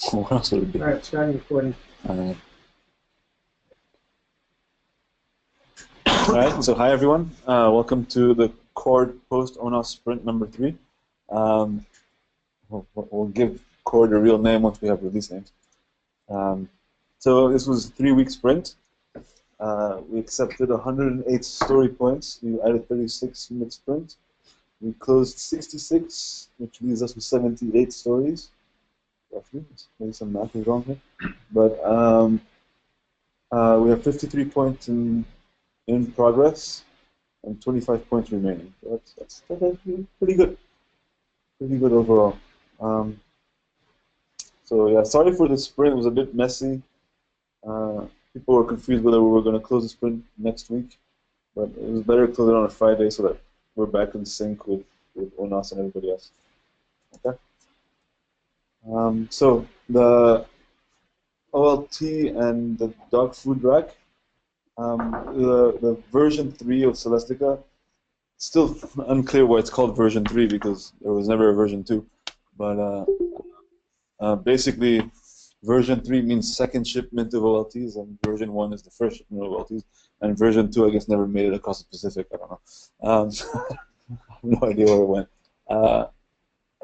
What else would it be? All right, starting recording. All right, so hi everyone. Welcome to the ACORD post ONOS sprint number 3. We'll give ACORD a real name once we have release names. So this was a 3-week sprint. We accepted 108 story points. We added 36 mid-sprint. We closed 66, which leaves us with 78 stories. Roughly, maybe some math is wrong here. But we have 53 points in progress and 25 points remaining. So that's pretty good. Pretty good overall. So yeah, sorry for the sprint. It was a bit messy. People were confused whether we were going to close the sprint next week, but it was better to close it on a Friday so that we're back in sync with ONOS and everybody else. Okay. So the OLT and the dog food rack, the version 3 of Celestica, still unclear why it's called version 3 because there was never a version 2. But basically, version 3 means second shipment of OLTs, and version 1 is the first shipment of OLTs, and version 2, I guess, never made it across the Pacific. I don't know. I have no idea where it went.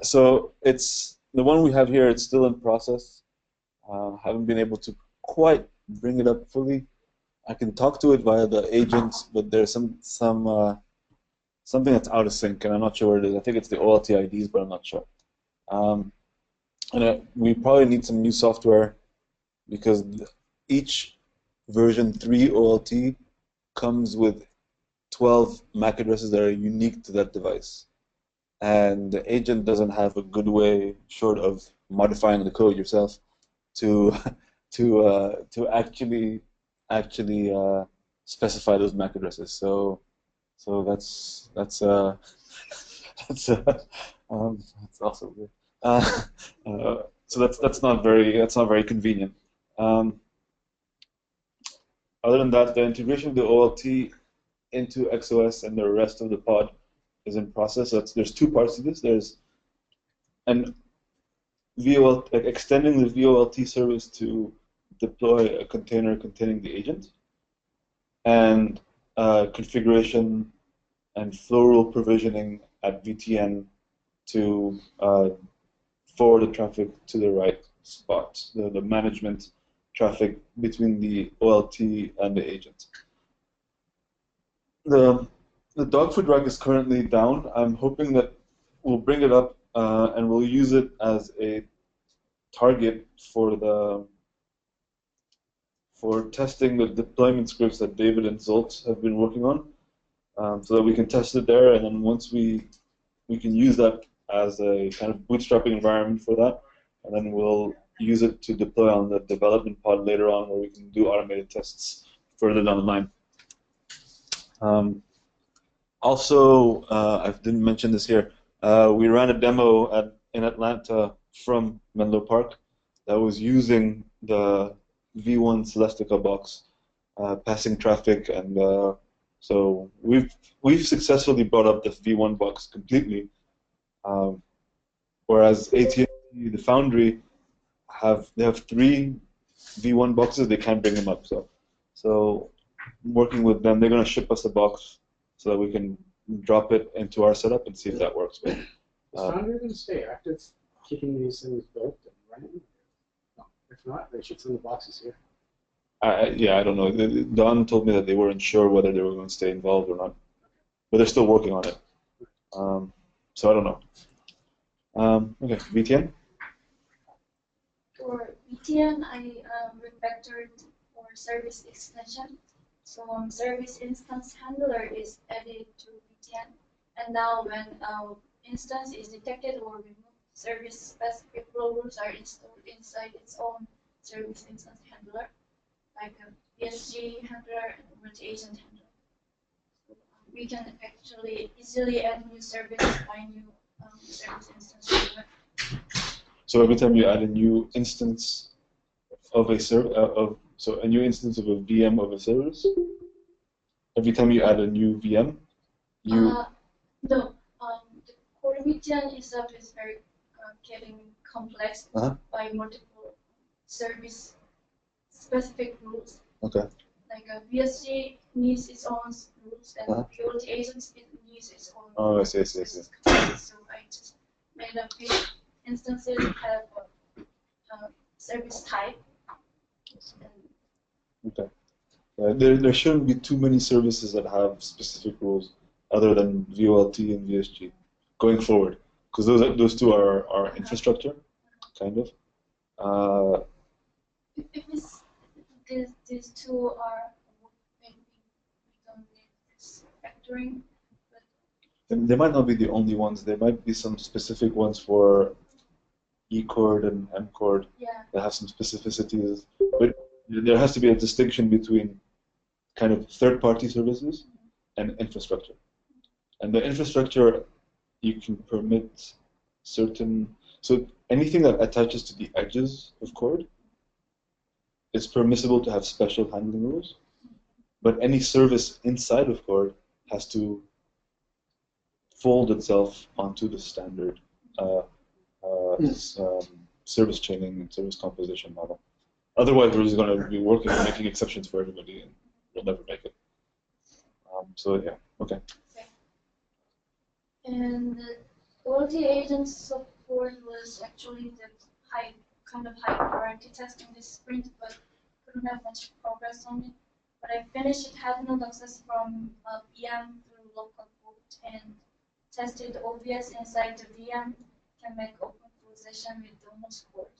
So it's the one we have here. It's still in process. Haven't been able to quite bring it up fully. I can talk to it via the agents, but there's something that's out of sync, and I'm not sure what it is. I think it's the OLT IDs, but I'm not sure. And we probably need some new software because each version 3 OLT comes with 12 MAC addresses that are unique to that device. And the agent doesn't have a good way, short of modifying the code yourself, to actually specify those MAC addresses. So that's also weird. So that's not very convenient. Other than that, the integration of the OLT into XOS and the rest of the pod is in process. So there's 2 parts to this. There's an extending the VOLT service to deploy a container containing the agent, and configuration and flow rule provisioning at VTN to forward the traffic to the right spot, the management traffic between the OLT and the agent. The dog food rack is currently down. I'm hoping that we'll bring it up and we'll use it as a target for testing the deployment scripts that David and Zolt have been working on, so that we can test it there, and then once we can use that as a kind of bootstrapping environment for that, and then we'll use it to deploy on the development pod later on, where we can do automated tests further down the line. Also, I didn't mention this here. We ran a demo in Atlanta from Menlo Park that was using the V1 Celestica box, passing traffic, and so we've successfully brought up the V1 box completely. Whereas AT&T, the foundry, they have 3 V1 boxes. They can't bring them up. So working with them, they're going to ship us a box so that we can drop it into our setup and see if that works. But, is foundry going to stay active, keeping these things built and running? No. If not, they should send the boxes here. Yeah, I don't know. Don told me that they weren't sure whether they were going to stay involved or not, but they're still working on it. So I don't know. Okay, VTN. For VTN, I refactored for service extension. So service instance handler is added to VTN, and now when instance is detected or removed, service specific flow rules are installed inside its own service instance handler, like a PSG handler and multi-agent handler. So we can actually easily add new service by new service instance handler. So every time you add a new instance of a a new instance of a VM of a service, every time you add a new VM, no. The core VTN itself is very getting complex by multiple service specific rules. Okay. Like a VSG needs its own rules, and QoT agents needs its own. Oh, I see. So I just made a few instances have a service type. Okay. There shouldn't be too many services that have specific rules other than VOLT and VSG going forward, because those two are infrastructure, kind of. If these two are, maybe we don't need this factoring. They might not be the only ones. There might be some specific ones for ACORD and MCORD that have some specificities. But there has to be a distinction between kind of third-party services and infrastructure. And the infrastructure, you can permit certain, so anything that attaches to the edges of cord is permissible to have special handling rules, but any service inside of cord has to fold itself onto the standard service chaining and service composition model. Otherwise, we're just going to be working on making exceptions for everybody, and we'll never make it. So yeah, okay. And the quality agent support was actually the kind of high priority test in this sprint, but couldn't have much progress on it. But I finished head node access from VM through local port and tested OVS inside the VM can make open position with the ONOS port.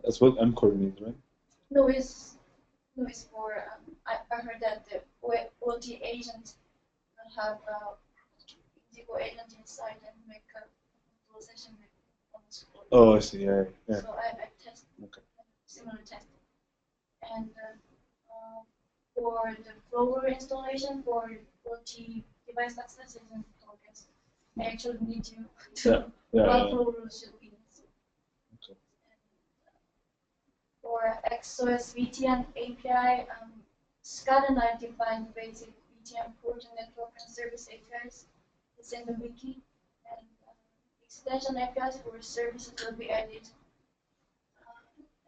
That's what MCORD means, right? No, it's for, I heard that the OT agent will have Indigo agent inside and make a position with ONOS port. Oh, I see, yeah. So I tested similar testing. And for the flower installation for OT device access is in progress. I actually need to what rules should be. Okay. For XOS VTN API, Scott and I defined basic VTN port and network and service APIs. It's in the wiki, and extension APIs for services will be added.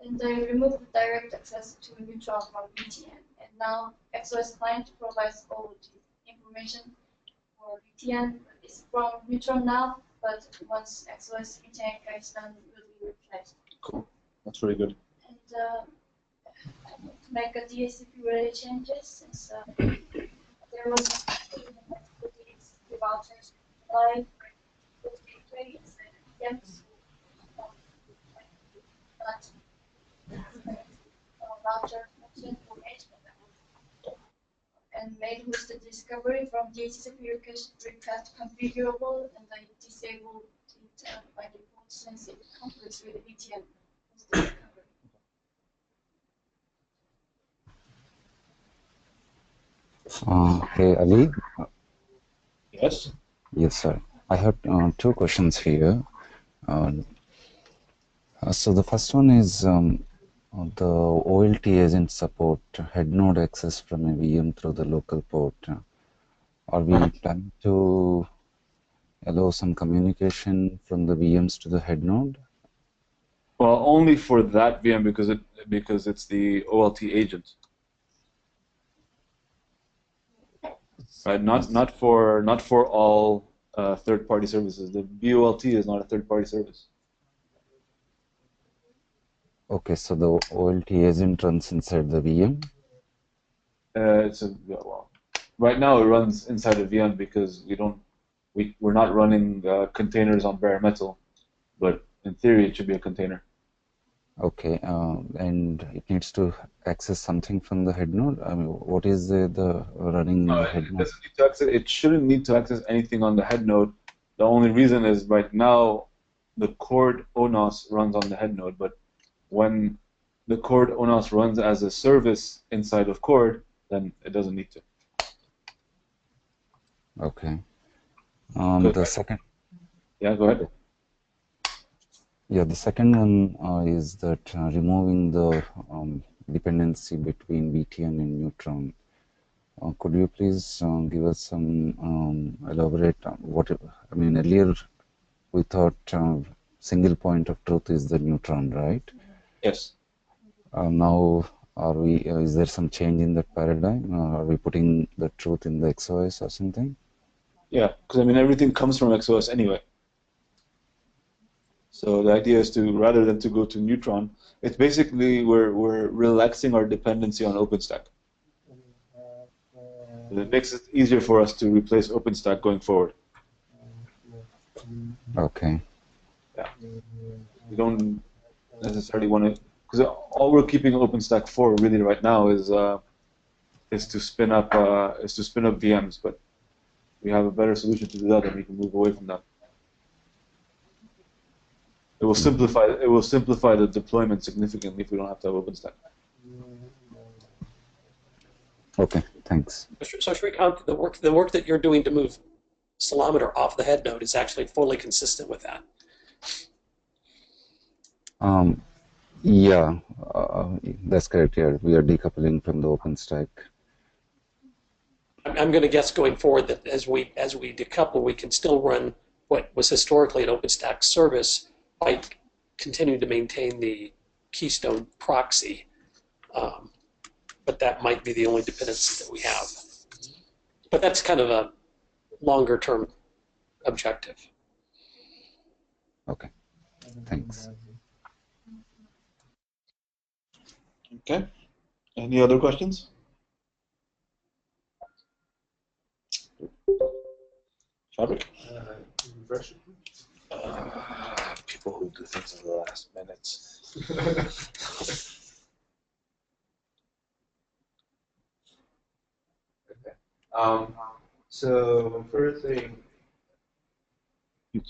And I removed the direct access to neutral from VTN. And now XOS client provides all the information for VTN. It's from neutral now, but once XOS VTN API is done, it will be replaced. Cool. That's very good. And I need to make a DHCP related changes since there was the vouchers live gateway instead of VMs. But voucher function for HTML and made hosted discovery from DHCP request configurable, and I disabled it by default since it conflicts with VTN hosted discovery. Hey Ali. Yes. Yes, sir. I have two questions here. So the first one is the OLT agent support head node access from a VM through the local port. Are we planning to allow some communication from the VMs to the head node? Well, only for that VM because it's the OLT agent. Right, not for all third-party services. The VOLT is not a third-party service. Okay, so the OLT agent runs inside the VM. Well, right now it runs inside a VM because we're not running containers on bare metal, but in theory it should be a container. Okay, and it needs to access something from the head node. I mean, what is the running in the head node? It shouldn't need to access anything on the head node. The only reason is right now the cord ONOS runs on the head node, but when the cord ONOS runs as a service inside of cord, then it doesn't need to. Okay. The second. Yeah, go ahead. Yeah, the second one is that removing the dependency between VTN and Neutron. Could you please give us some elaborate what? I mean, earlier we thought single point of truth is the neutron, right? Yes. Now, is there some change in that paradigm? Are we putting the truth in the XOS or something? Yeah, because I mean everything comes from XOS anyway. So the idea is to, rather than to go to neutron, it's basically we're relaxing our dependency on OpenStack. It makes it easier for us to replace OpenStack going forward. Okay. Yeah. We don't necessarily want to, because all we're keeping OpenStack for really right now is to spin up VMs, but we have a better solution to do that, and we can move away from that. It will simplify the deployment significantly if we don't have to have OpenStack. Okay, thanks. So Shrikant, the work that you're doing to move ceilometer off the head node is actually fully consistent with that. Yeah, that's correct. Yeah, we are decoupling from the OpenStack. I'm going to guess going forward that as we decouple, we can still run what was historically an OpenStack service by continuing to maintain the Keystone proxy. But that might be the only dependency that we have. But that's kind of a longer term objective. Okay, thanks. Okay. Any other questions? Fabric? People who do things in the last minutes. Okay. So first thing. Mute.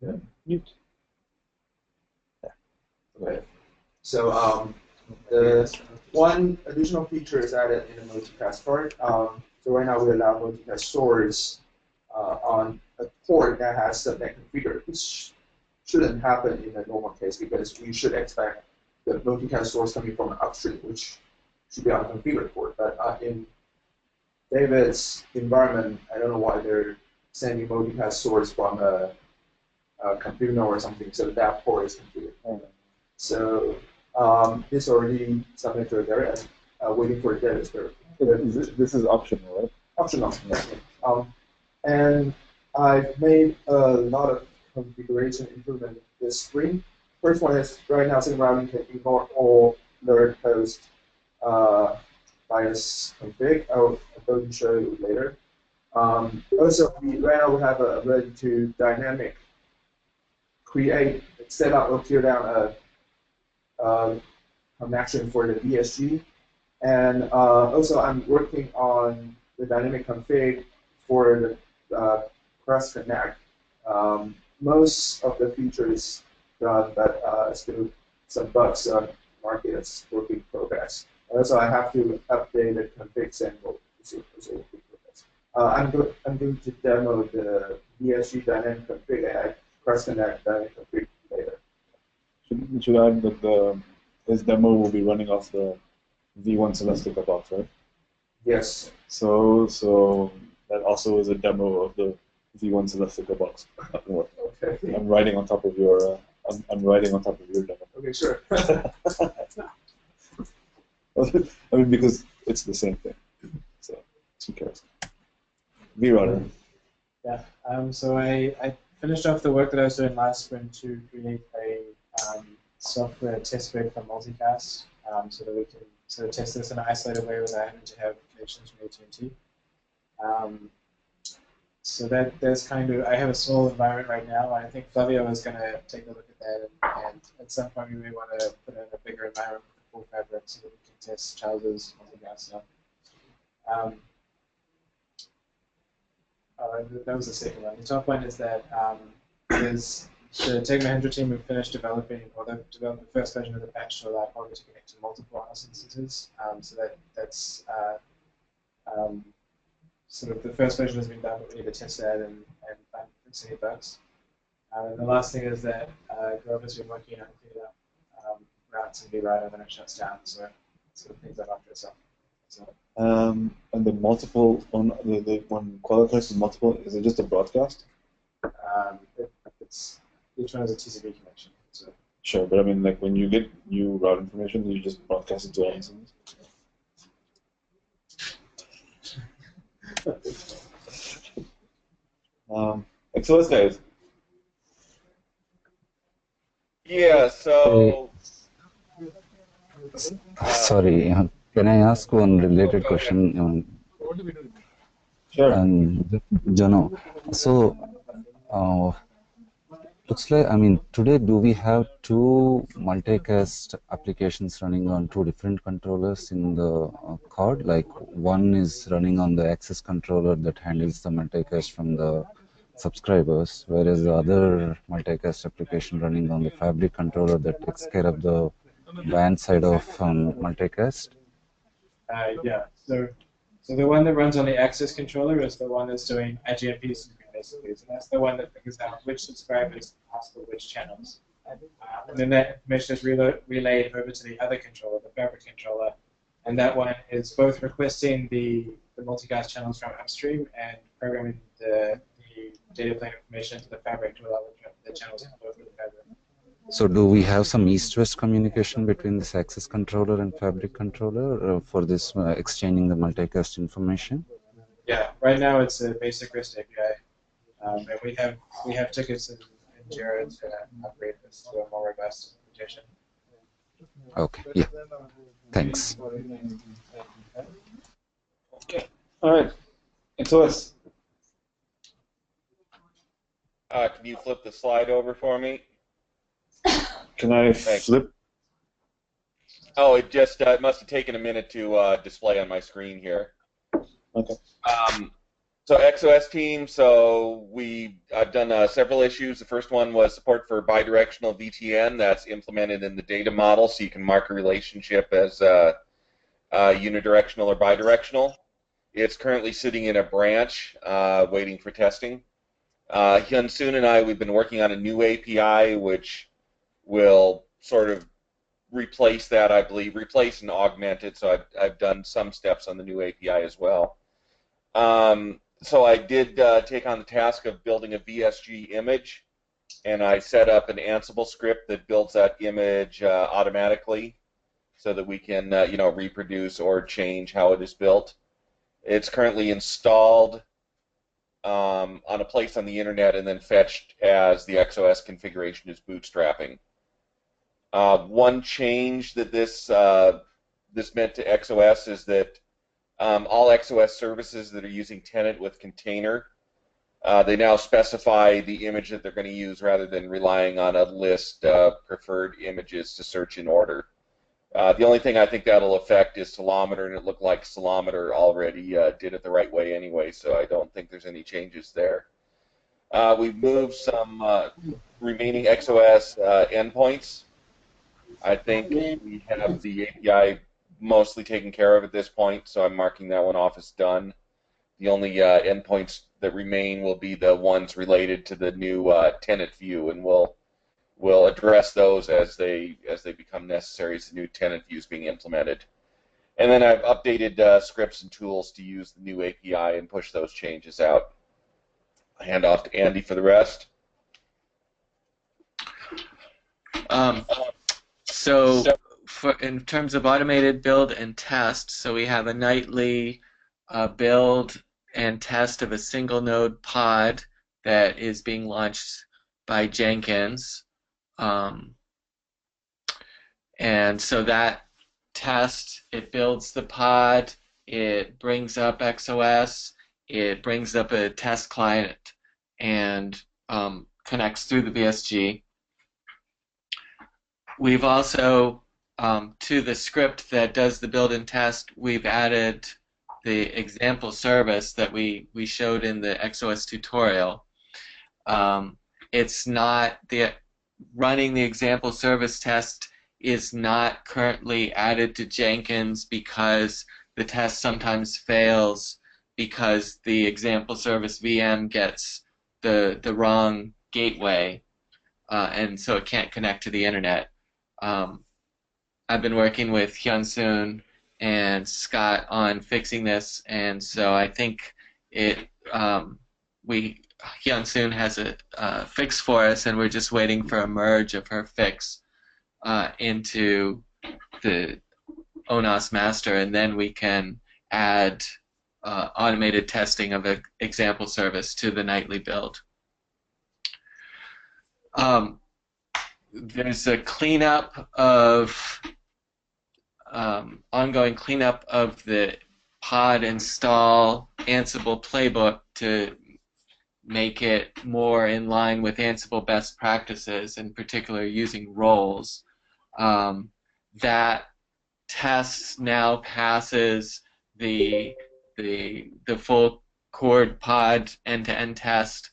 Yeah. Mute. Yeah. Okay. So the one additional feature is added in the multicast part. So right now we allow multicast source on a port that has the net configured, which shouldn't happen in a normal case because we should expect the multicast source coming from an upstream, which should be on a configured port. But in David's environment, I don't know why they're sending multicast source from a config node or something, so that port is configured. So this already submitted there and waiting for David's verification. This is optional, right? Optional. And I've made a lot of configuration improvement this spring. First one is right now, single routing can ignore all alert host bias config. I'm going to show you later. Also, right now we have a ability to dynamic create, set up or tear down a connection for the DSG. And also, I'm working on the dynamic config for the cross connect. Most of the features done, but still some bugs on market as work in progress. Also, I have to update the config sample. I'm going to demo the DSG dynamic config and cross connect dynamic config later. Should add that this demo will be running off the V1 Celestica box, right? Yes. So that also is a demo of the V1 Celestica box. Okay. I'm writing on top of your. I'm writing on top of your demo. Okay, sure. I mean, because it's the same thing. So who cares? vRouter. Yeah. So I finished off the work that I was doing last spring to create a software test bed for Multicast, so that we can sort of test this in an isolated way without having to have connections from AT&T. So there's kind of, I have a small environment right now, and I think Flavio is going to take a look at that, and at some point we may want to put in a bigger environment with the full fabric so that we can test Charles's Multicast stuff. That was the second one. The top one is that there's the Tech Mahindra team who finished developing, or they've developed the first version of the patch to allow Quagga to connect to multiple ONOS instances. So that's sort of the first version has been done, but we need to test that and fix any bugs. And the last thing is that Grover's been working on cleaning up routes and vRouter when it shuts down, so sort of things up after itself. So, And the multiple on the when Quagga connects to multiple, is it just a broadcast? it's each one has a TCP connection. So. Sure, but I mean, like when you get new route information, you just broadcast it to all instances. XOS guys. Yeah, so Sorry, can I ask one related go ahead. question? Sure. Jano, so looks like, I mean, today do we have two multicast applications running on two different controllers in the card? Like one is running on the access controller that handles the multicast from the subscribers, whereas the other multicast application running on the Fabric controller that takes care of the WAN side of multicast? Yeah. So the one that runs on the access controller is the one that's doing IGMP snooping, basically. So that's the one that figures out which subscribers pass for which channels. And then that information is relayed over to the other controller, the Fabric controller. And that one is both requesting the multicast channels from upstream and programming the data plane information to the Fabric to allow the channels to flow through the Fabric. So do we have some east-west communication between this access controller and Fabric controller for this exchanging the multicast information? Yeah, right now it's a basic REST API, and we have tickets in Jira to upgrade this to a more robust implementation. Okay, yeah, thanks. Okay, all right. XOS. Can you flip the slide over for me? Can I Thanks. flip? Oh, it just it must have taken a minute to display on my screen here. Okay. So XOS team, so I've done several issues. The first one was support for bidirectional VTN that's implemented in the data model, so you can mark a relationship as unidirectional or bidirectional. It's currently sitting in a branch waiting for testing. Hyun-Soon and I, we've been working on a new API which will sort of replace that, I believe, replace and augment it. So I've done some steps on the new API as well. So I did take on the task of building a VSG image, and I set up an Ansible script that builds that image automatically, so that we can reproduce or change how it is built. It's currently installed on a place on the internet and then fetched as the XOS configuration is bootstrapping. One change that this meant to XOS is that all XOS services that are using tenant with container, they now specify the image that they're going to use rather than relying on a list of preferred images to search in order. The only thing I think that'll affect is ceilometer, and it looked like ceilometer already did it the right way anyway, so I don't think there's any changes there. We've moved some remaining XOS endpoints. I think we have the API mostly taken care of at this point, so I'm marking that one off as done. The only endpoints that remain will be the ones related to the new tenant view, and we'll address those as they become necessary as the new tenant view is being implemented. And then I've updated scripts and tools to use the new API and push those changes out. I hand off to Andy for the rest. So in terms of automated build and test, so we have a nightly build and test of a single node pod that is being launched by Jenkins. And so that test, it builds the pod, it brings up XOS, it brings up a test client, and connects through the VSG. We've also, to the script that does the build and test, we've added the example service that we showed in the XOS tutorial. It's not running the example service test is not currently added to Jenkins because the test sometimes fails because the example service VM gets the wrong gateway, and so it can't connect to the internet. I've been working with Hyun-Soon and Scott on fixing this, and so I think we Hyun-Soon has a fix for us, and we're just waiting for a merge of her fix into the ONOS master, and then we can add automated testing of an example service to the nightly build. There's a cleanup of ongoing cleanup of the pod install Ansible playbook to make it more in line with Ansible best practices, in particular using roles. That test now passes the full cord pod end-to-end test.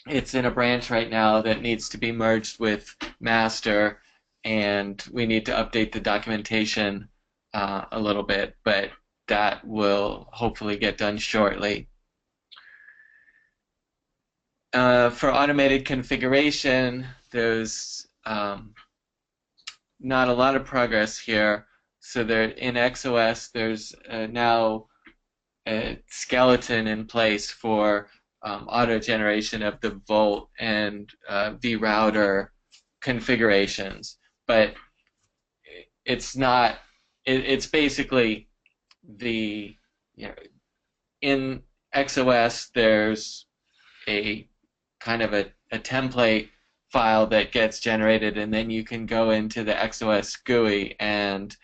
It's in a branch right now that needs to be merged with master, and we need to update the documentation a little bit, but that will hopefully get done shortly. For automated configuration, there's not a lot of progress here. So there, in XOS, there's now a skeleton in place for auto generation of the Volt and vRouter configurations, but it's not. It's basically the in XOS there's a kind of a template file that gets generated, and then you can go into the XOS GUI and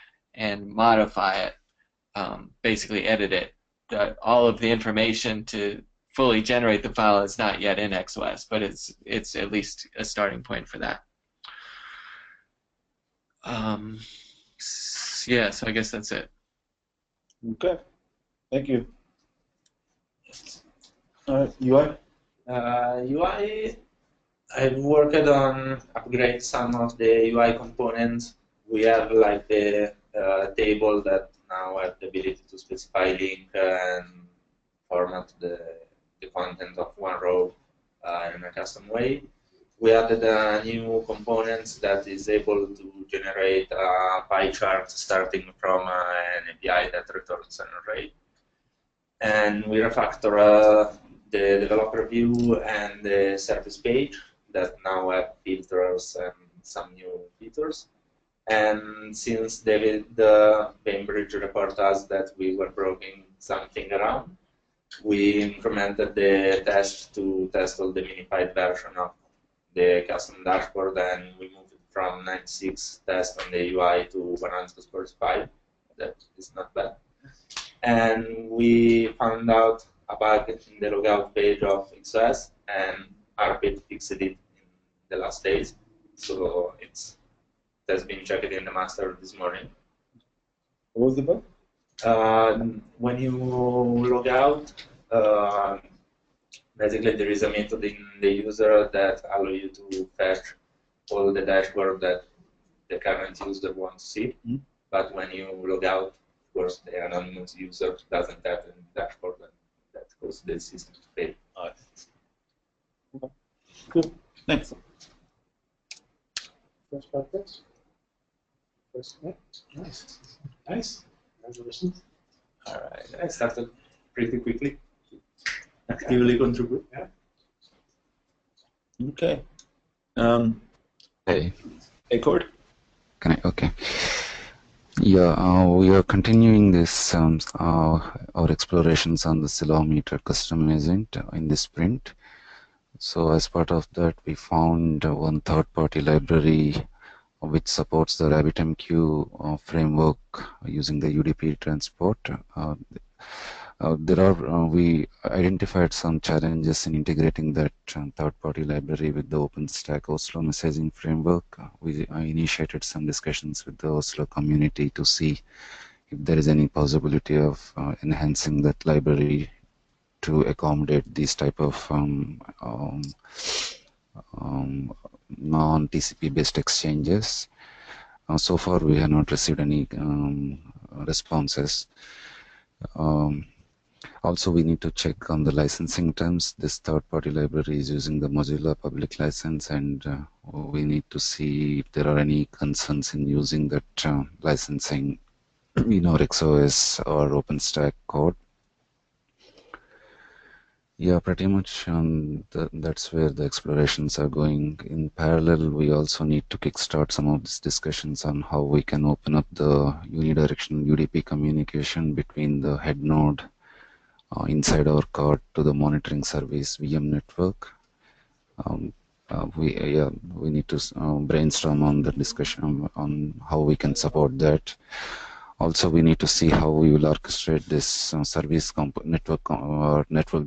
modify it, basically edit it. All of the information to fully generate the file is not yet in XOS, but it's at least a starting point for that. Yeah, so I guess that's it. Okay, thank you. All right, UI? UI, I've worked on upgrade some of the UI components. We have like the table that now have the ability to specify link and format the content of one row in a custom way. We added a new component that is able to generate a pie chart starting from an API that returns an array. And we refactor the developer view and the service page that now have filters and some new features. And since David Bainbridge reported us that we were breaking something around, we implemented the test to test all the minified version of the custom dashboard, and we moved from 96 tests on the UI to 145. That is not bad. And we found out a bug in the logout page of XOS, and RPit fixed it in the last days. So it has been checked in the master this morning. What was the bug? When you log out, basically there is a method in the user that allows you to fetch all the dashboard that the current user wants to see. Mm-hmm. But when you log out, of course, the anonymous user doesn't have the dashboard, and that causes the system to fail. Okay. Cool. Thanks. First practice. First, yeah. Nice. Nice. Congratulations. All right. I started pretty quickly. Actively contribute. Yeah. Okay. Hey, ACORD? can I? Okay. Yeah, we are continuing this our explorations on the ceilometer custom agent in this sprint. So as part of that, we found one third-party library which supports the RabbitMQ framework using the UDP transport. We identified some challenges in integrating that third-party library with the OpenStack Oslo messaging framework. I initiated some discussions with the Oslo community to see if there is any possibility of enhancing that library to accommodate these type of non-TCP based exchanges. So far, we have not received any responses. Also, we need to check on the licensing terms. This third-party library is using the Mozilla public license, and we need to see if there are any concerns in using that licensing in our XOS or OpenStack code. Yeah, pretty much. That's where the explorations are going. In parallel, we also need to kickstart some of these discussions on how we can open up the unidirectional UDP communication between the head node inside our card to the monitoring service VM network. We need to brainstorm on the discussion on how we can support that. Also, we need to see how we will orchestrate this service network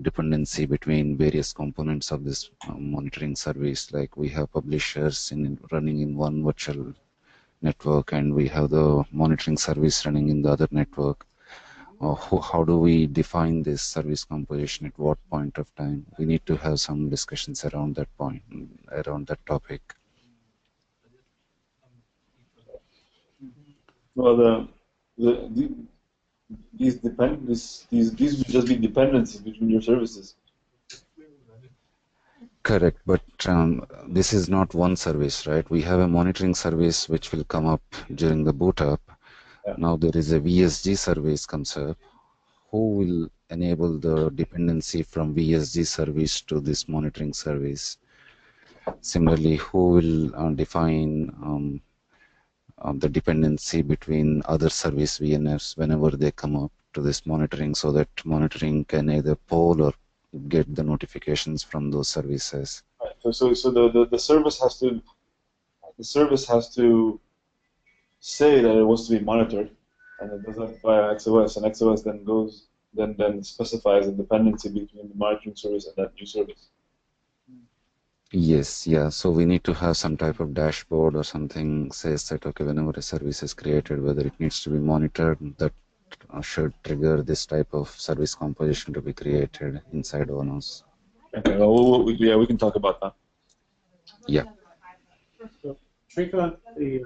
dependency between various components of this monitoring service. Like we have publishers running in one virtual network, and we have the monitoring service running in the other network. How do we define this service composition at what point of time? We need to have some discussions around that point, around that topic. Well, these would just be dependencies between your services. Correct, but this is not one service, right? We have a monitoring service which will come up during the boot up. Yeah. Now there is a VSG service comes up. Who will enable the dependency from VSG service to this monitoring service? Similarly, who will define the dependency between other service VNFs whenever they come up to this monitoring, so that monitoring can either poll or get the notifications from those services? Right. So the service has to say that it wants to be monitored, and it does that via XOS, and XOS then specifies a dependency between the monitoring service and that new service. Yes, yeah. So we need to have some type of dashboard or something says that, okay, whenever a service is created, whether it needs to be monitored, that should trigger this type of service composition to be created inside ONOS. Okay, well, we can talk about that. Yeah. So, Shrika, the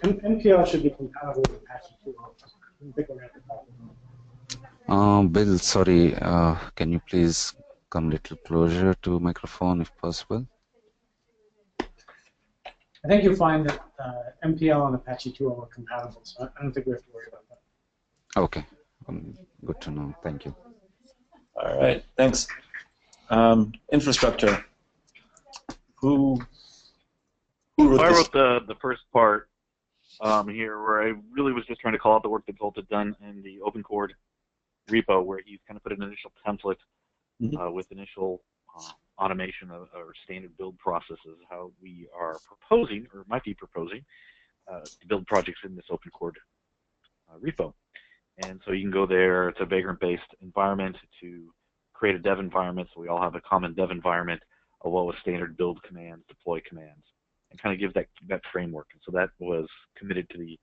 MPL should be compatible with Apache 2. I don't think we're going to talk about it. Bill, sorry, can you please come a little closer to microphone if possible? I think you'll find that MPL and Apache 2 are compatible, so I don't think we have to worry about that. Okay, good to know. Thank you. All right, thanks. Infrastructure. Who wrote I this? wrote the first part here, where I really was just trying to call out the work that Zolt had done in the OpenCord repo, where he's kind of put an initial template with initial automation or standard build processes, how we are proposing, or might be proposing, to build projects in this OpenCord repo. And so you can go there. It's a vagrant-based environment to create a dev environment, so we all have a common dev environment, along with standard build commands, deploy commands, and kind of give that framework. And so that was committed to the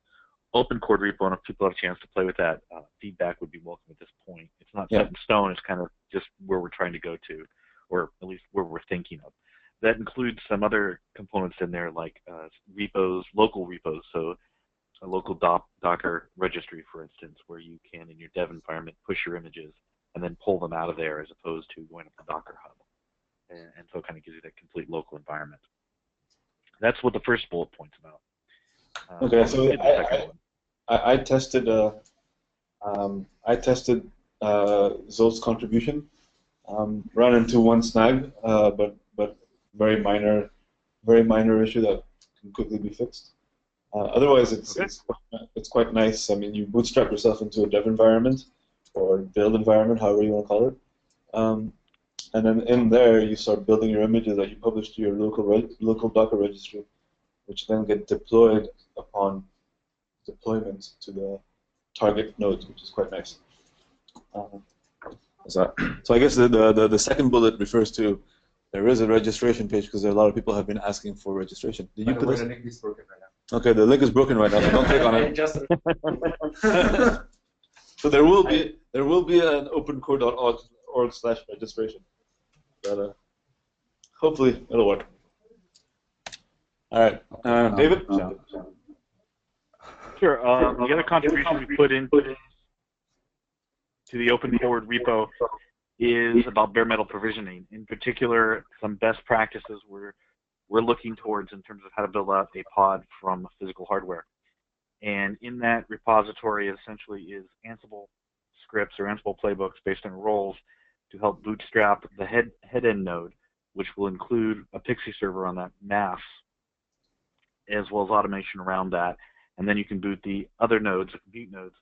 OpenCord repo, and if people have a chance to play with that, feedback would be welcome at this point. It's not set in stone. It's kind of just where we're trying to go to, or at least where we're thinking of. That includes some other components in there, like repos, local repos, so a local Docker registry, for instance, where you can, in your dev environment, push your images and then pull them out of there, as opposed to going up the Docker hub. And so it kind of gives you that complete local environment. That's what the first bullet point's about. Okay, so I tested Zolt's contribution. Ran into one snag, but very minor issue that can quickly be fixed. Otherwise, it's quite nice. I mean, you bootstrap yourself into a dev environment or build environment, however you want to call it, and then in there you start building your images that you publish to your local Docker registry, which then get deployed upon deployment to the target nodes, which is quite nice. So I guess the second bullet refers to there is a registration page because a lot of people have been asking for registration. Did you put this? The link is broken right now. Okay, the link is broken right now, so don't click on it. So there will be an opencore.org/registration, but hopefully it'll work. All right, David. Sure. The other contribution we put in to the OpenCord repo is about bare metal provisioning. In particular, some best practices we're looking towards in terms of how to build out a pod from physical hardware. And in that repository essentially is Ansible scripts or Ansible playbooks based on roles to help bootstrap the head-end node, which will include a Pixie server on that NAS, as well as automation around that. And then you can boot the other nodes, the compute nodes,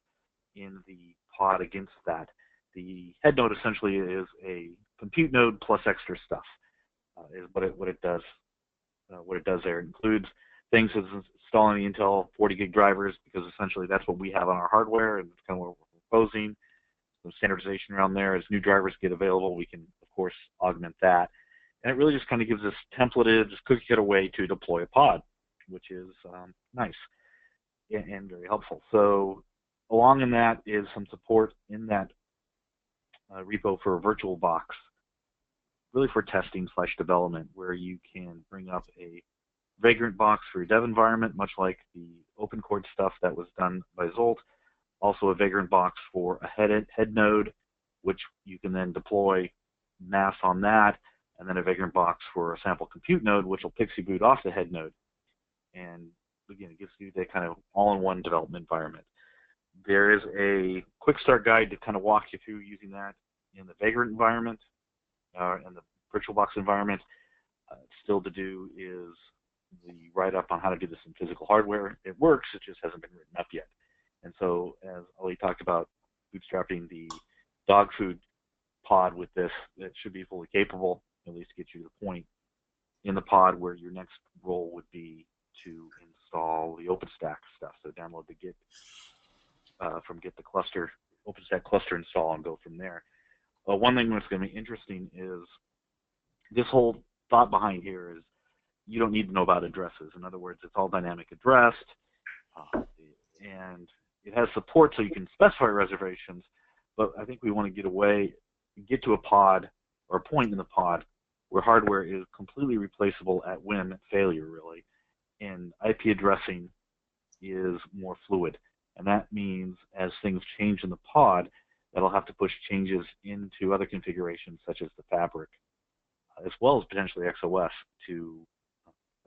in the pod against that. The head node essentially is a compute node plus extra stuff, is what it does. What it does there, it includes things as installing the Intel 40 gig drivers, because essentially that's what we have on our hardware, and it's kind of what we're proposing. Some standardization around there. As new drivers get available, we can of course augment that, and it really just kind of gives us templated, just cookie cutter way to deploy a pod, which is nice and very helpful. So along in that is some support in that repo for a VirtualBox, really for testing / development, where you can bring up a Vagrant box for your dev environment, much like the OpenCord stuff that was done by Zolt. Also a Vagrant box for a head node, which you can then deploy NAS on that, and then a Vagrant box for a sample compute node, which will Pixie boot off the head node. And again, it gives you that kind of all-in-one development environment. There is a quick start guide to kind of walk you through using that in the Vagrant environment and the VirtualBox environment. Still to do is the write-up on how to do this in physical hardware. It works, it just hasn't been written up yet. And so, as Ali talked about, bootstrapping the dog food pod with this, it should be fully capable, at least to get you to the point in the pod where your next role would be to install the OpenStack stuff. So download the Git from Git the cluster, OpenStack cluster install, and go from there. One thing that's going to be interesting is this whole thought behind here is you don't need to know about addresses. In other words, it's all dynamic addressed, and it has support so you can specify reservations, but I think we want to get to a pod or a point in the pod where hardware is completely replaceable at whim, failure really, and IP addressing is more fluid. And that means as things change in the pod, that'll have to push changes into other configurations such as the fabric, as well as potentially XOS, to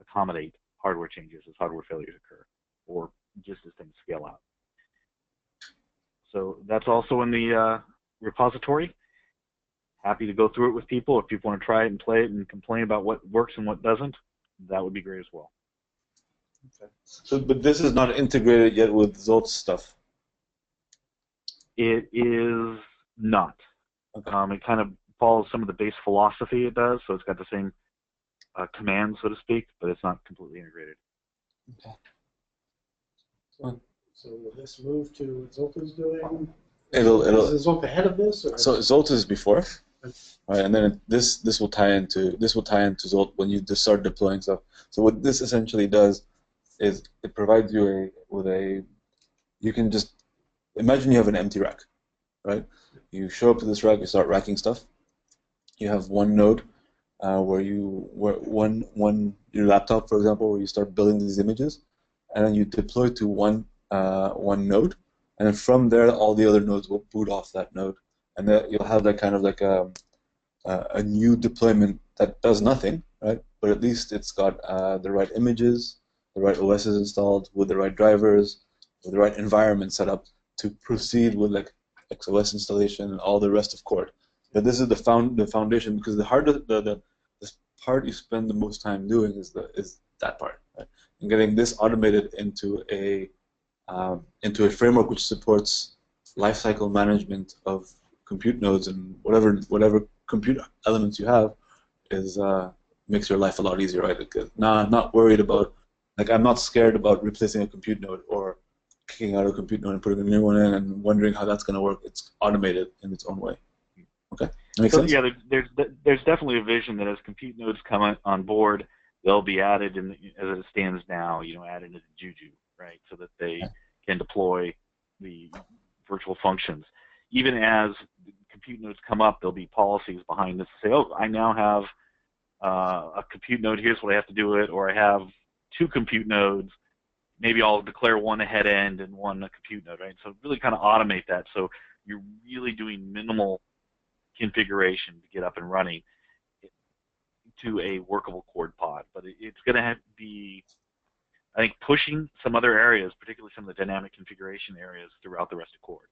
accommodate hardware changes as hardware failures occur, or just as things scale out. So that's also in the repository. Happy to go through it with people. If people want to try it and play it and complain about what works and what doesn't, that would be great as well. Okay. So, but this is not integrated yet with Zolt's stuff. It is not. Okay. It kind of follows some of the base philosophy it does, so it's got the same command, so to speak, but it's not completely integrated. Okay. So will this move to what Zolt is doing? It'll Is Zolt ahead of this? Or? So Zolt is before, right? And then this will tie into Zolt when you just start deploying stuff. So what this essentially does is it provides you you can just imagine you have an empty rack, right? You show up to this rack, you start racking stuff. You have one node where your laptop, for example, where you start building these images, and then you deploy to one node, and then from there all the other nodes will boot off that node, and then you'll have that kind of like a new deployment that does nothing, right? But at least it's got the right images, the right OSs installed, with the right drivers, with the right environment set up to proceed with like XOS installation and all the rest of Cord. But this is the foundation, because the part you spend the most time doing is that part, right? And getting this automated into a framework which supports lifecycle management of compute nodes and whatever compute elements you have is makes your life a lot easier, right? Because not worried about, like, I'm not scared about replacing a compute node or kicking out a compute node and putting a new one in and wondering how that's going to work. It's automated in its own way. Okay, that makes sense? Yeah, there's definitely a vision that as compute nodes come on board, they'll be added as it stands now, added into Juju, right, so that they can deploy the virtual functions. Even as compute nodes come up, there'll be policies behind this to say, oh, I now have a compute node, here's what I have to do it, or I have two compute nodes, maybe I'll declare one a head end and one a compute node, right? So really kind of automate that, so you're really doing minimal configuration to get up and running to a workable Cord pod. But it's going to have to be, I think, pushing some other areas, particularly some of the dynamic configuration areas throughout the rest of Cord.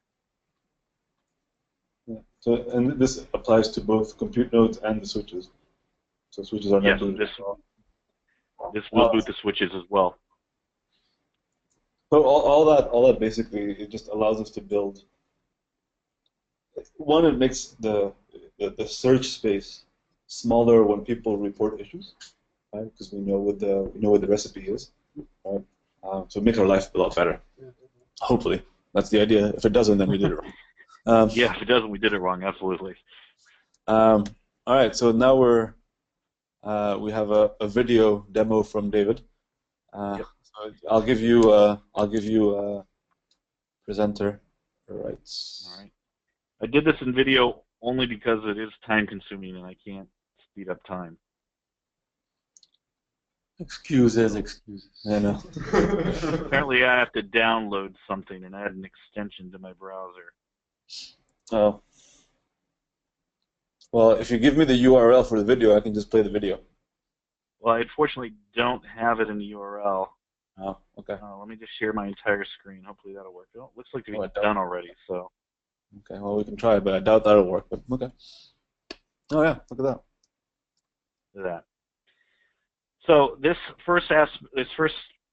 Yeah. So, and this applies to both compute nodes and the switches. So switches are Yes, not booted. this will boot the switches as well. So all that basically, it just allows us to build. One, it makes the search space smaller when people report issues, right? Because we know what the recipe is, right? So it makes our life a lot better. Hopefully, that's the idea. If it doesn't, then we did it wrong. Yeah, if it doesn't, we did it wrong. Absolutely. All right, so now we have a video demo from David. Yep. So I'll give you a presenter rights. All right. I did this in video only because it is time consuming and I can't speed up time. Excuses. I know. Apparently I have to download something and add an extension to my browser. Oh. Well, if you give me the URL for the video, I can just play the video. Well, I unfortunately don't have it in the URL. Oh, okay. Let me just share my entire screen. Hopefully that'll work. Oh, looks like it's it done already. So. Okay, well, we can try, but I doubt that'll work. But okay. Oh yeah, look at that. Look at that. So this first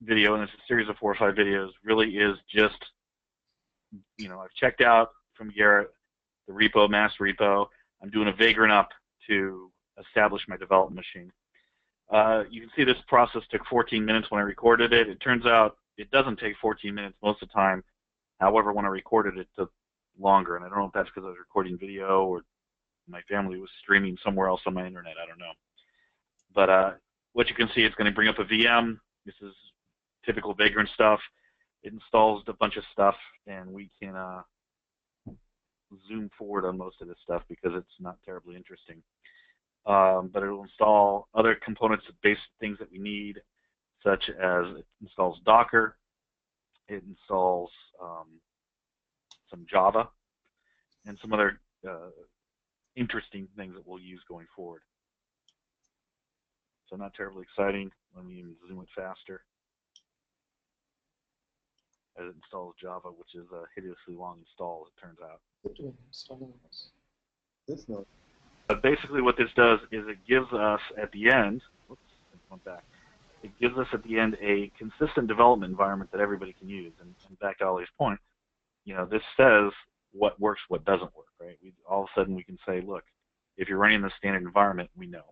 video, and it's a series of 4 or 5 videos, really is just, I've checked out from Garrett the repo, master repo. I'm doing a vagrant up to establish my development machine. You can see this process took 14 minutes when I recorded it. It turns out it doesn't take 14 minutes most of the time. However, when I recorded it, it took longer, and I don't know if that's because I was recording video or my family was streaming somewhere else on my internet. I don't know. But what you can see, it's going to bring up a VM. This is typical vagrant stuff. It installs a bunch of stuff, and we can zoom forward on most of this stuff because it's not terribly interesting. But it will install other components, basic things that we need, such as it installs Docker, it installs some Java, and some other interesting things that we'll use going forward. So not terribly exciting. Let me even zoom it faster. As it installs Java, which is a hideously long install, as it turns out. But basically what this does is it gives us at the end, whoops, I went back. It gives us at the end a consistent development environment that everybody can use. And back to Ali's point, this says what works, what doesn't work, right? All of a sudden we can say, look, if you're running the standard environment, we know.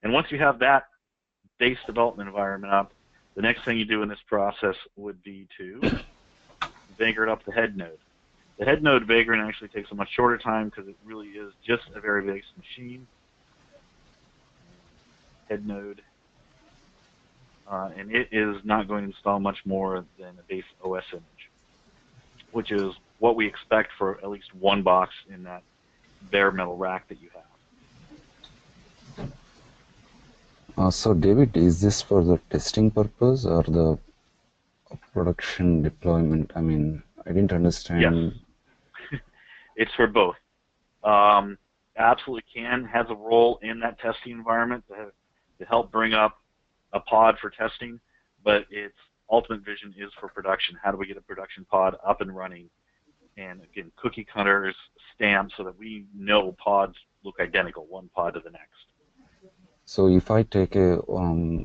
And once you have that base development environment up, the next thing you do in this process would be to vagrant up the head node. The head node vagrant actually takes a much shorter time because it really is just a very basic machine. Head node. And it is not going to install much more than a base OS image, which is what we expect for at least one box in that bare metal rack that you have. So David, is this for the testing purpose or the production deployment? I mean, I didn't understand. Yes. It's for both. Absolutely has a role in that testing environment to help bring up a pod for testing, but its ultimate vision is for production. How do we get a production pod up and running? And again, cookie cutters, stamps, so that we know pods look identical, one pod to the next. So if I take a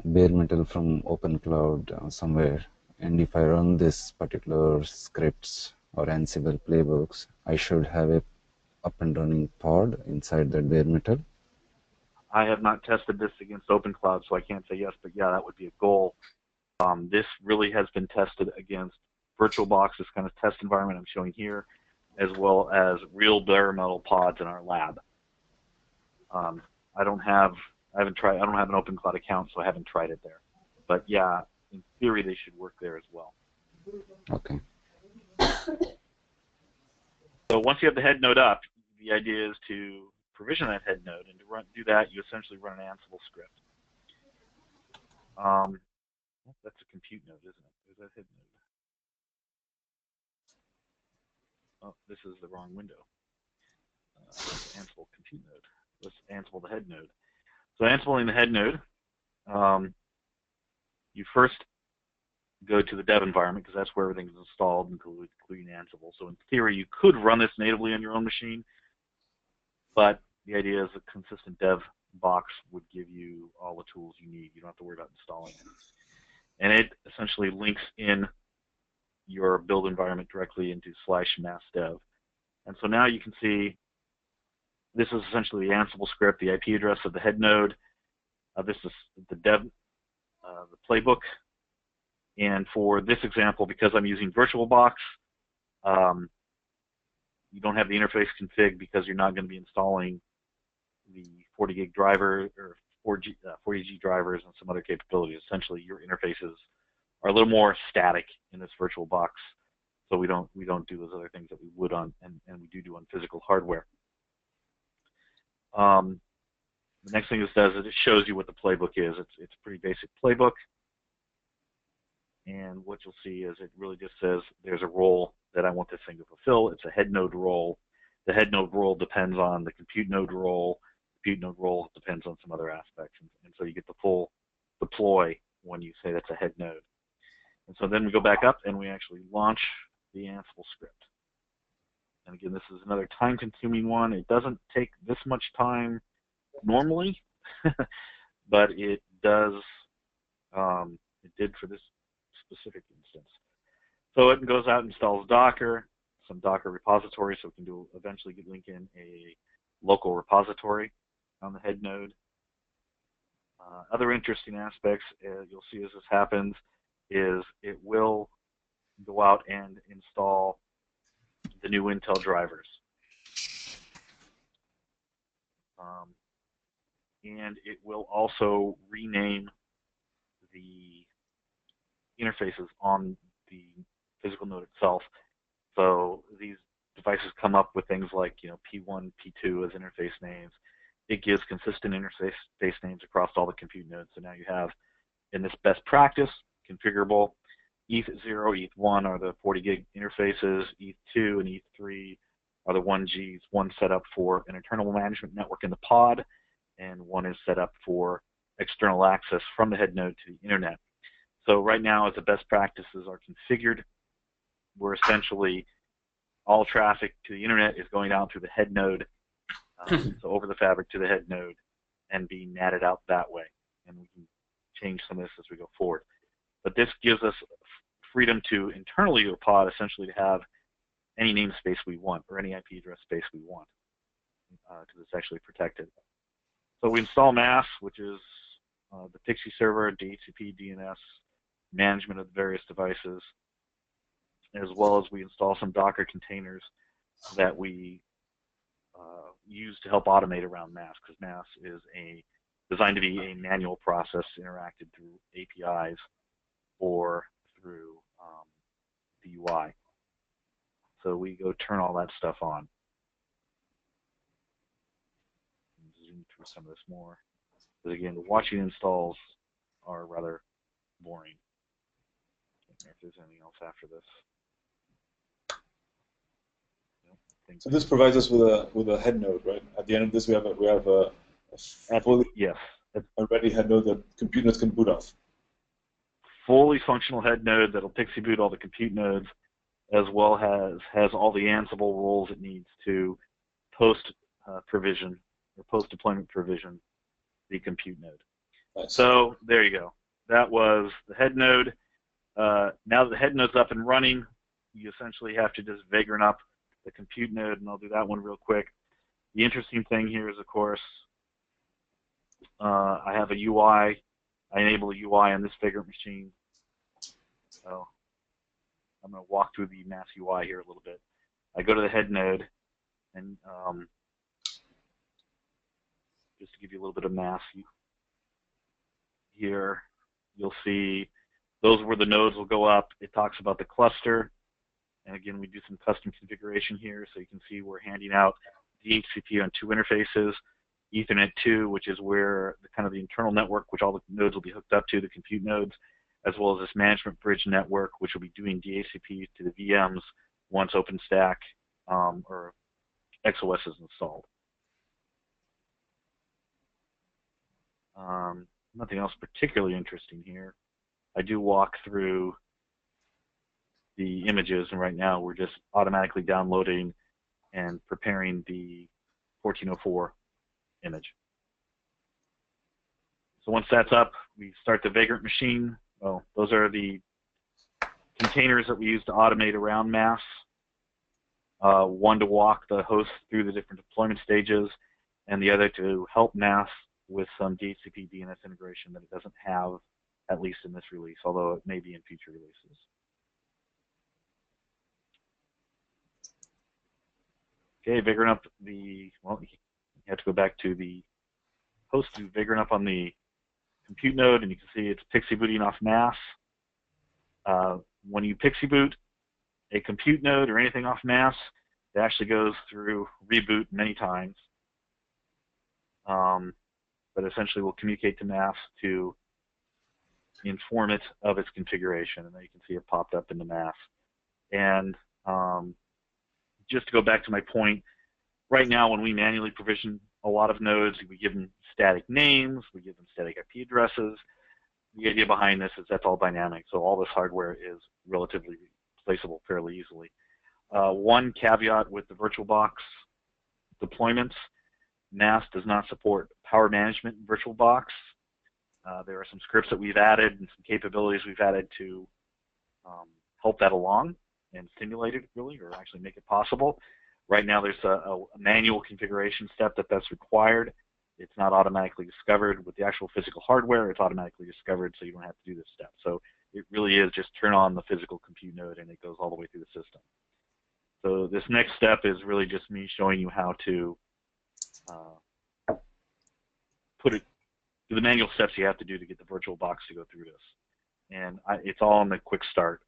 bare metal from OpenCloud somewhere, and if I run this particular scripts or Ansible playbooks, I should have a up and running pod inside that bare metal? I have not tested this against OpenCloud, so I can't say yes, but yeah, that would be a goal. This really has been tested against VirtualBox, this kind of test environment I'm showing here, as well as real bare metal pods in our lab. I don't have an OpenCloud account, so I haven't tried it there. But yeah, in theory, they should work there as well. Okay. So once you have the head node up, the idea is to provision that head node, and to do that, you essentially run an Ansible script. That's a compute node, isn't it? There's that head node. Oh, this is the wrong window. Ansible compute node. Let's Ansible the head node. So Ansibling the head node, you first go to the dev environment because that's where everything is installed, including Ansible. So in theory, you could run this natively on your own machine, but the idea is a consistent dev box would give you all the tools you need. You don't have to worry about installing it. And it essentially links in your build environment directly into /mass-dev. And so now you can see this is essentially the Ansible script, the IP address of the head node. This is the dev, the playbook. And for this example, because I'm using VirtualBox, you don't have the interface config because you're not going to be installing the 40 gig driver or 40G drivers and some other capabilities. Essentially, your interfaces are a little more static in this VirtualBox, so we don't do those other things that we would on and we do on physical hardware. The next thing this does is it shows you what the playbook is. It's a pretty basic playbook, and what you'll see is it really just says there's a role that I want this thing to fulfill. It's a head node role. The head node role depends on the compute node role. The compute node role depends on some other aspects, and so you get the full deploy when you say that's a head node. And so then we go back up and we actually launch the Ansible script. And again, this is another time-consuming one. It doesn't take this much time normally, but it does. It did for this specific instance. So it goes out and installs Docker, some Docker repositories, so we can eventually link in a local repository on the head node. Other interesting aspects you'll see as this happens is it will go out and install the new Intel drivers. And it will also rename the interfaces on the physical node itself. So these devices come up with things like, P1, P2 as interface names. It gives consistent interface names across all the compute nodes. So now you have, in this best practice, configurable ETH0, ETH1 are the 40 gig interfaces, ETH2 and ETH3 are the 1Gs, one set up for an internal management network in the pod, and one is set up for external access from the head node to the internet. So right now, as the best practices are configured, we're essentially, all traffic to the internet is going down through the head node, so over the fabric to the head node, and being natted out that way. And we can change some of this as we go forward. But this gives us freedom to, internally to a pod, essentially to have any namespace we want, or any IP address space we want, because it's actually protected. So we install MAS, which is the Pixie server, DHCP, DNS, management of the various devices, as well as we install some Docker containers that we use to help automate around MAS, because MAS is designed to be a manual process interacted through APIs or through the UI. So we go turn all that stuff on. Zoom through some of this more. But again, watching installs are rather boring. I don't know if there's anything else after this. So this provides us with a head node, right? At the end of this, we have a fully a ready head node that compute nodes can boot off. Fully functional head node that'll pixie boot all the compute nodes, as well as has all the Ansible roles it needs to post provision or post deployment provision the compute node. Nice. So there you go. That was the head node. Now that the head node's up and running, you essentially have to just vagrant up the compute node, and I'll do that one real quick. The interesting thing here is, of course, I have a UI. I enable a UI on this vagrant machine. So I'm going to walk through the MAS UI here a little bit. I go to the head node, and just to give you a little bit of MAS here, you'll see those where the nodes will go up. It talks about the cluster. And again, we do some custom configuration here, so you can see we're handing out DHCP on two interfaces, Ethernet 2, which is where the internal network, which all the nodes will be hooked up to, the compute nodes, as well as this management bridge network, which will be doing DHCP to the VMs once OpenStack or XOS is installed. Nothing else particularly interesting here. I do walk through the images, and right now we're just automatically downloading and preparing the 1404 image. So once that's up, we start the Vagrant machine. Well, those are the containers that we use to automate around mass. One to walk the host through the different deployment stages, and the other to help mass with some DHCP DNS integration that it doesn't have, at least in this release, although it may be in future releases. Okay, Vagrant up the, well, you have to go back to the host to Vagrant up on the compute node, and you can see it's PXE booting off mass. When you PXE boot a compute node or anything off mass, it actually goes through reboot many times. But essentially will communicate to mass to inform it of its configuration, and then you can see it popped up in the mass. And just to go back to my point, right now when we manually provision a lot of nodes, we give them static names, we give them static IP addresses. The idea behind this is that's all dynamic, so all this hardware is relatively replaceable fairly easily. One caveat with the VirtualBox deployments, NAS does not support power management in VirtualBox. There are some scripts that we've added and some capabilities we've added to help that along and stimulate it really, or actually make it possible. Right now there's a manual configuration step that's required. It's not automatically discovered with the actual physical hardware. It's automatically discovered, so you don't have to do this step. So it really is just turn on the physical compute node and it goes all the way through the system. So this next step is really just me showing you how to put it through the manual steps you have to do to get the VirtualBox to go through this. And it's all in the quick start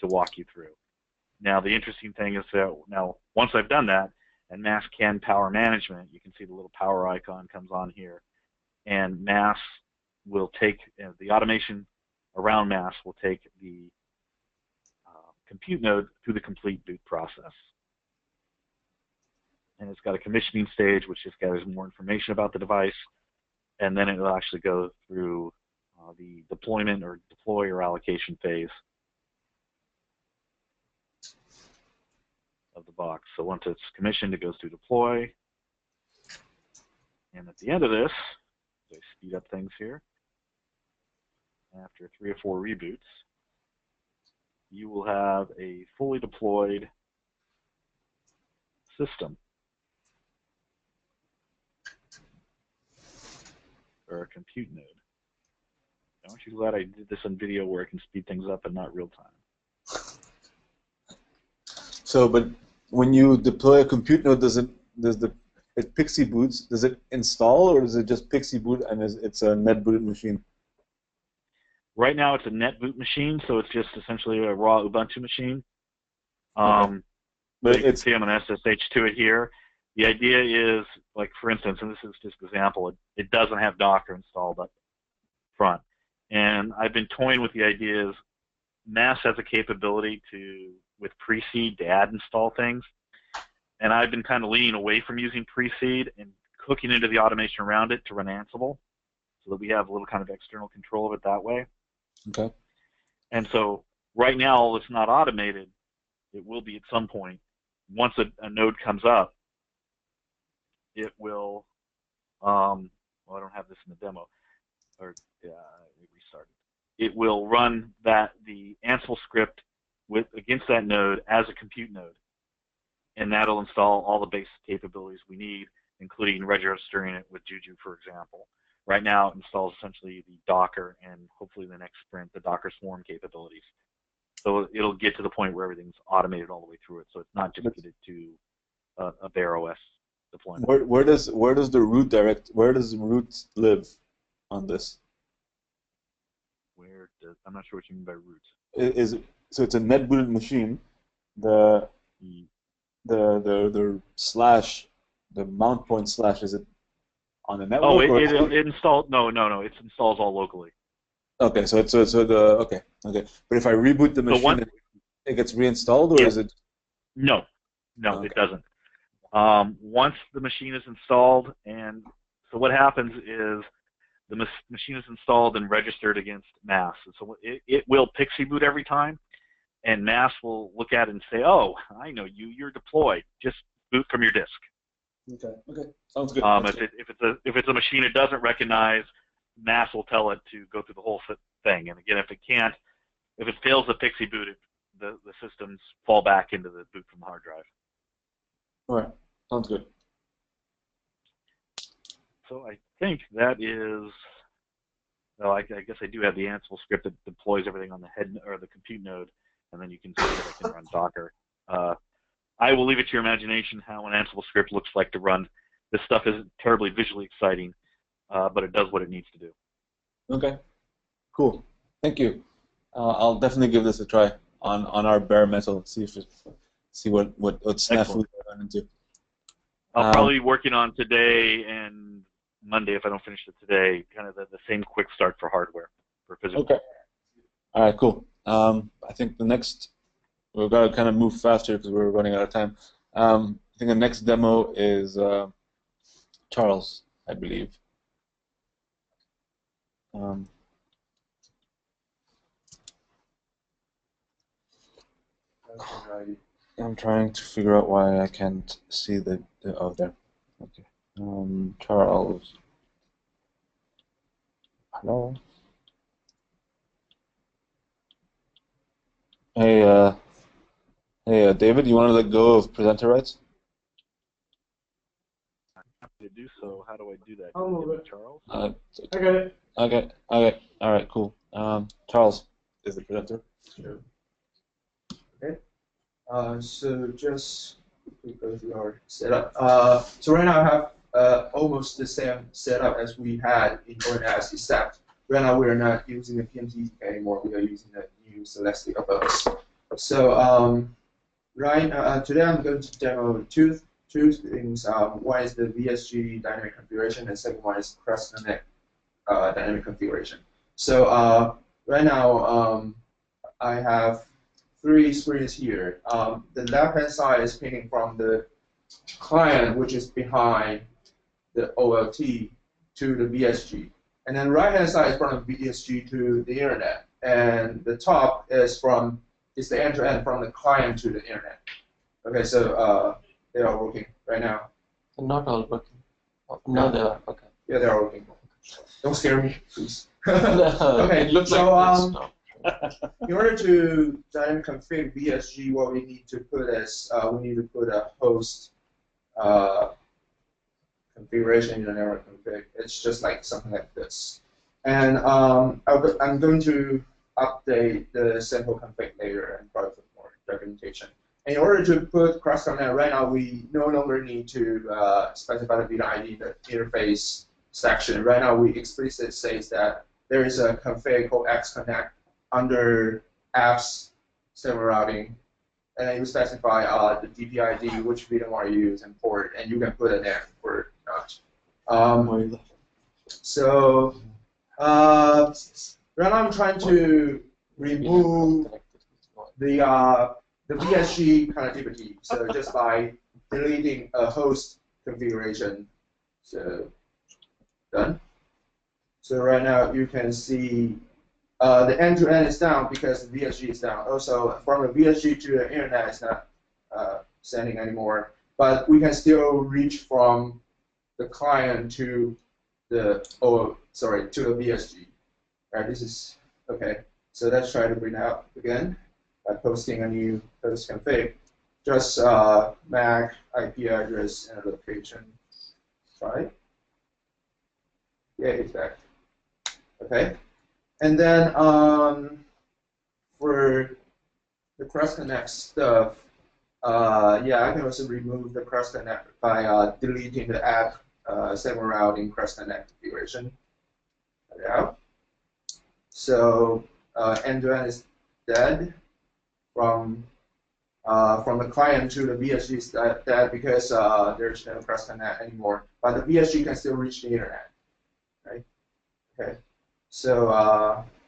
to walk you through. Now the interesting thing is that now once I've done that, and mass can power management, you can see the little power icon comes on here, and mass will take, the automation around mass will take the compute node through the complete boot process. And it's got a commissioning stage which just gathers more information about the device, and then it will actually go through the deployment or deploy or allocation phase of the box. So once it's commissioned, it goes through deploy. And at the end of this, I speed up things here, after 3 or 4 reboots, you will have a fully deployed system, or a compute node. Aren't you glad I did this on video where I can speed things up and not real time? So, but when you deploy a compute node, it PXE boots? Does it install, or does it just PXE boot and it's a net booted machine? Right now, it's a net boot machine, so it's just essentially a raw Ubuntu machine. Okay. But you can see I'm going to SSH to it here. The idea is, like for instance, and this is just an example, it doesn't have Docker installed up front. And I've been toying with the idea is NAS has a capability to, with pre-seed, to add install things. And I've been kind of leaning away from using pre-seed and hooking into the automation around it to run Ansible, so that we have a little kind of external control of it that way. Okay. And so right now it's not automated. It will be at some point. Once a node comes up, it will, well, I don't have this in the demo, or we restarted. It will run the Ansible script against that node as a compute node, and that'll install all the basic capabilities we need, including registering it with Juju, for example. Right now, it installs essentially the Docker and hopefully the next sprint, the Docker Swarm capabilities. So it'll get to the point where everything's automated all the way through it. So it's not just limited to a bare OS deployment. Where does the root root live on this? I'm not sure what you mean by root. So it's a net booted machine. The slash, the mount point slash, is it on the network? Oh, it installed. No. It installs all locally. Okay, so okay. But if I reboot the machine, it gets reinstalled, or is it? No, okay. It doesn't. Once the machine is installed, and so what happens is the machine is installed and registered against NAS. And so it will PXE boot every time, and NAS will look at it and say, "Oh, I know you. You're deployed. Just boot from your disk." Okay. Okay. Sounds good. If it's a machine it doesn't recognize, NAS will tell it to go through the whole thing. And again, if it fails the Pixie boot, the systems fall back into the boot from the hard drive. All right. Sounds good. So I think that is. Well, I guess I do have the Ansible script that deploys everything on the head or the compute node, and then you can see that I can run Docker. I will leave it to your imagination how an Ansible script looks like to run. This stuff isn't terribly visually exciting, but it does what it needs to do. Okay. Cool. Thank you. I'll definitely give this a try on our bare metal. See what snafu I run into. I'll probably be working on today and Monday, if I don't finish it today, kind of the same quick start for hardware, for physical. Okay. All right, cool. I think the next, we've got to kind of move faster because we're running out of time. I think the next demo is Charles, I believe. I'm trying to figure out why I can't see the oh, there. Okay. Charles. Hello. Hey, David, you want to let go of presenter rights? I'm happy to do so. How do I do that? I'll move it. Charles? I got it. Okay. All right, cool. Charles is the presenter. Sure. Okay. So just quickly go through our setup. So right now I have almost the same setup as we had in ONOS, except right now we are not using the PMT anymore. We are using the new Celestica bus. So today I'm going to demo two things. One is the VSG dynamic configuration, and second one is cross-connect dynamic configuration. So right now I have 3 screens here. The left-hand side is pinging from the client, which is behind the OLT, to the VSG. And then right-hand side is from the VSG to the internet. And the top is the end-to-end from the client to the internet. Okay, so they are working right now. Not all working. No, they are. Okay. Yeah, they are working. Don't scare me, please. No, okay, it looks so like this. No. in order to dynamic configure VSG, what we need to put is we need to put a host configuration in the network config. It's just like something like this. And I'm going to update the sample config later and probably put more documentation. In order to put cross-connect, right now we no longer need to specify the VLAN ID in the interface section. Right now we explicitly say that there is a config called xconnect under apps server routing, and then you specify the DPID, which VLAN you use, and port, and you can put a NAND or not. So right now I'm trying to remove the VSG connectivity, so just by deleting a host configuration. So done. So right now you can see the end-to-end is down because the VSG is down. Also, from the VSG to the internet is not sending anymore, but we can still reach from the client to the to the VSG. Right, this is okay. So let's try to bring it up again by posting a new host config. Just MAC, IP address, and location. Try. Yeah, it's back. Okay. And then for the cross-connect stuff, yeah, I can also remove the cross-connect by deleting the app server routing cross-connect configuration. Cut it out. So end-to-end is dead from the client to the VSG is dead because there's no cross-connect anymore. But the VSG can still reach the internet, right? Okay. So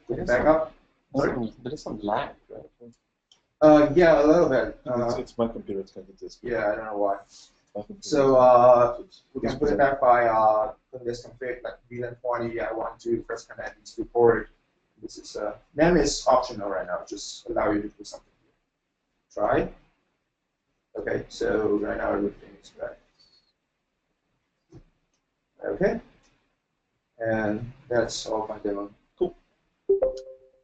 back up. There is some lag, right? Yeah, a little bit. It's my computer. It's connected to this. Yeah, I don't know why. So we can put it back by putting this config like VLAN 20. I want to first connect these two ports. This is name is optional right now. Just allow you to do something here. Try. Okay, so right now everything is back. Okay. And that's all my demo. Cool.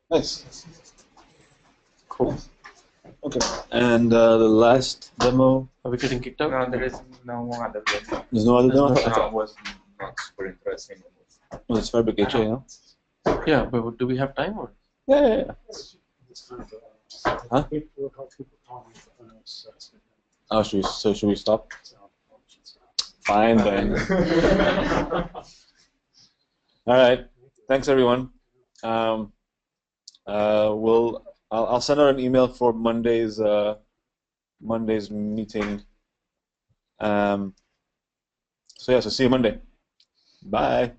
Nice. Cool. Okay. And the last demo. Are we getting kicked out? No, there is no other demo. There's no other demo? No, was not super interesting. Well, it's Fabric HA, huh? Yeah, but do we have time or? Yeah. Huh? Oh, should we stop? Fine then. All right. Thanks everyone. I'll send out an email for Monday's meeting. So see you Monday. Bye.